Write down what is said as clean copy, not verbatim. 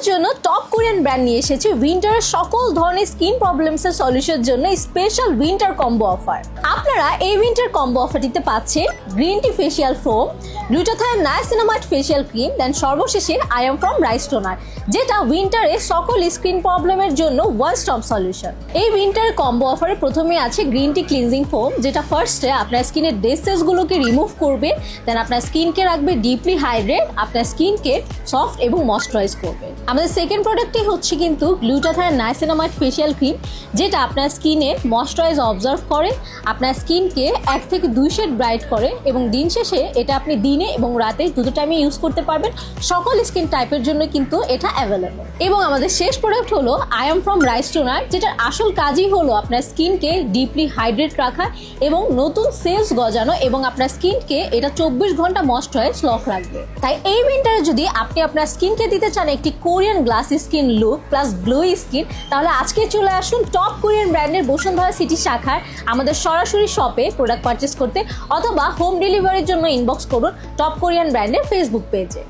আপনাদের জন্য top Korean brand নিয়ে এসেছে উইন্টারের সকল ধরনের স্কিন প্রবলেমসের সলিউশনের জন্য স্পেশাল উইন্টার কম্বো অফার। আপনারা এই উইন্টার কম্বো অফারটিতে পাচ্ছেন green tea facial foam, glutathione niacinamide facial cream, then সর্বশেষে I'm from rice toner, যেটা উইন্টারে সকল স্কিন প্রবলেমের জন্য ওয়ান স্টপ সলিউশন। এই উইন্টার কম্বো অফারে প্রথমে আছে গ্রিন টি ক্লিনজিং ফোম, যেটা ফার্স্টে আপনার স্কিনের ডেড সেলসগুলোকে রিমুভ করবে, দেন আপনার স্কিনকে রাখবে ডিপলি হাইড্রেট, আপনার স্কিনকে সফট এবং ময়শ্চারাইজ করবে। আমাদের সেকেন্ড প্রোডাক্টটি হচ্ছে কিন্তু গ্লুটাথায়োন নায়াসিনামাইড ফেসিয়াল ক্রিম, যেটা আপনার স্কিনে ময়শ্চারাইজ অবজার্ভ করে, আপনার স্কিনকে 1 থেকে 2 শেড ব্রাইট করে এবং দিন শেষে এটা আপনি দিনে এবং রাতে দুটো টাইমে ইউজ করতে পারবেন। সকল স্কিন টাইপের জন্য কিন্তু এটা অ্যাভেলেবল। এবং আমাদের শেষ প্রোডাক্ট হলো I am from rice toner, যেটার আসল কাজই হলো আপনার স্কিনকে ডিপলি হাইড্রেট রাখা এবং নতুন সেলস গজানো, এবং আপনার স্কিনকে এটা 24 ঘন্টা ময়শ্চারাইজ লক রাখবে। তাই এই উইন্টারে যদি আপনি আপনার স্কিনকে দিতে চান একটি Korean glassy skin look plus glowy skin, তাহলে আজকে চলে আসুন টপ কোরিয়ান ব্র্যান্ডের বসুন্ধরা সিটি শাখার আমাদের সরাসরি শপে প্রোডাক্ট পারচেস করতে, অথবা হোম ডেলিভারির জন্য ইনবক্স করুন টপ কোরিয়ান ব্র্যান্ডের ফেসবুক পেজে।